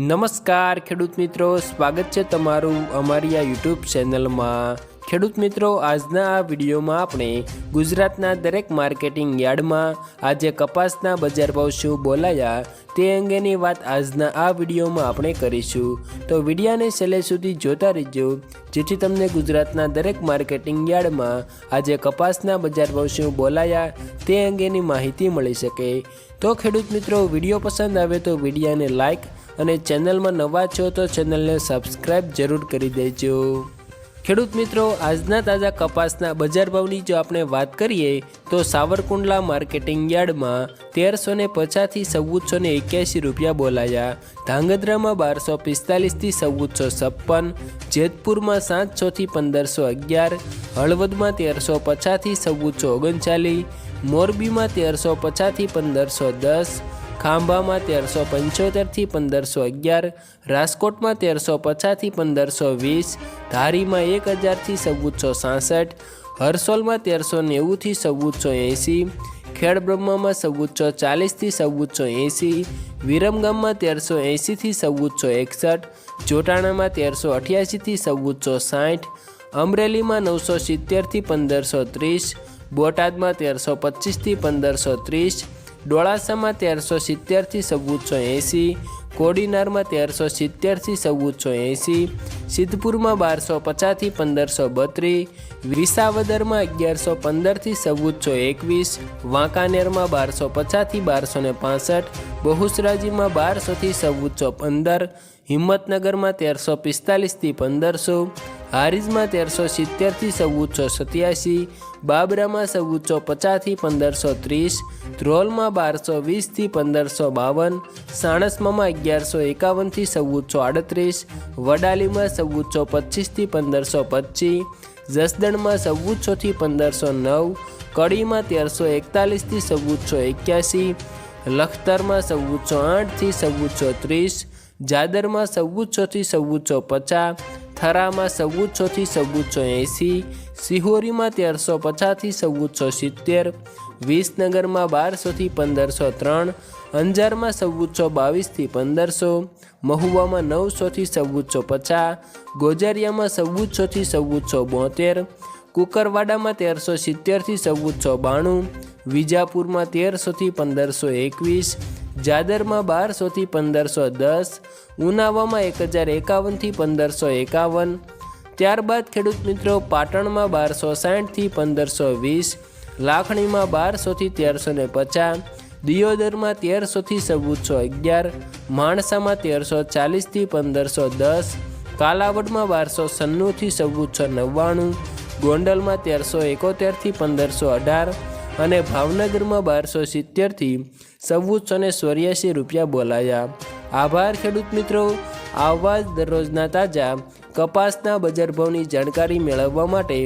નમસ્કાર ખેડૂત મિત્રો, સ્વાગત છે તમારું અમારી આ યુટ્યુબ ચેનલમાં। ખેડૂત મિત્રો, આજના આ વિડીયોમાં આપણે ગુજરાતના દરેક માર્કેટિંગ યાર્ડમાં આજે કપાસના બજાર ભાવ શું બોલાયા તે અંગેની વાત આજના આ વિડીયોમાં આપણે કરીશું। તો વિડીયોને છેલ્લે સુધી જોતા રહેજો, જેથી તમને ગુજરાતના દરેક માર્કેટિંગ યાર્ડમાં આજે કપાસના બજાર ભાવ શું બોલાયા તે અંગેની માહિતી મળી શકે। તો ખેડૂત મિત્રો, વિડીયો પસંદ આવે તો વિડીયોને લાઈક અને ચેનલમાં નવા છો તો ચેનલને સબસ્ક્રાઈબ જરૂર કરી દેજો। ખેડૂત મિત્રો, આજના તાજા કપાસના બજાર ભાવની જો આપણે વાત કરીએ તો સાવરકુંડલા માર્કેટિંગ યાર્ડમાં 1350 થી 1481 રૂપિયા બોલાયા, ધાંગધ્રામાં 1245 થી 1456, જેતપુરમાં 700 થી 1511, હળવદમાં 1350 થી 1439, મોરબીમાં 1350 થી 1510, ખાંભામાં 1375 થી 1511, રાજકોટમાં 1350 થી 1520, ધારીમાં 1000 થી 1466, હરસોલમાં 1390 થી 1480, ખેડબ્રહ્મામાં 1440 થી 1480, વિરમગામમાં 1380 થી 1461, જોટાણામાં 1388 થી 1460, અમરેલીમાં 970 થી 1530, બોટાદમાં 1325 થી 1530, ડોળાસામાં 1370 થી 1480, કોડીનારમાં 1370 થી 1480, સિદ્ધપુરમાં 1250 થી 1532, વિસાવદરમાં 1115 થી 1421, વાંકાનેરમાં 1250 થી 1265, બહુચરાજીમાં 1200 થી 1415, હિંમતનગરમાં 1345 થી 1500, હારીજમાં 1370 થી 1487, બાબરામાં 1450 થી 1530, ધ્રોલમાં 1220 થી 1552, સાણસમામાં 1151 થી 1438, વડાલીમાં 1425 થી 1525, જસદણમાં 1400 થી 1509, કડીમાં 1341 થી 1481, લખતરમાં 1408 થી 1430, જાદરમાં 1400 થી 1450, થરામાં 1400 થી 1480, સિહોરીમાં 1350 થી 1470, વિસનગરમાં 1200 થી 1503, અંજારમાં 1422 થી 1500, મહુવામાં 900 થી 1450, ગોજારિયામાં 1400 થી 1472, કુકરવાડામાં 1370 થી 1492, વિજાપુરમાં 1300 થી 1521, જાદરમાં 1200 થી 1510, ઉનાવામાં 1051 થી 1551। ત્યારબાદ ખેડૂત મિત્રો, પાટણમાં 1260 થી 1520, લાખણીમાં 1200 થી 1350, દિયોદરમાં 1300 થી 1411, માણસામાં 1340 થી 1510, કાલાવડમાં 1296 થી 1499, ગોંડલમાં 1371 થી 1518 અને ભાવનગરમાં 1270 થી 1484 રૂપિયા બોલાયા। આભાર ખેડૂત મિત્રો। આવા જ દરરોજના તાજા કપાસના બજાર ભાવની જાણકારી મેળવવા માટે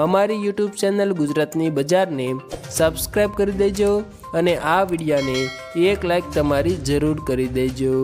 અમારી યુટ્યુબ ચેનલ ગુજરાતની બજારને સબસ્ક્રાઈબ કરી દેજો અને આ વિડીયોને એક લાઈક તમારી જરૂર કરી દેજો।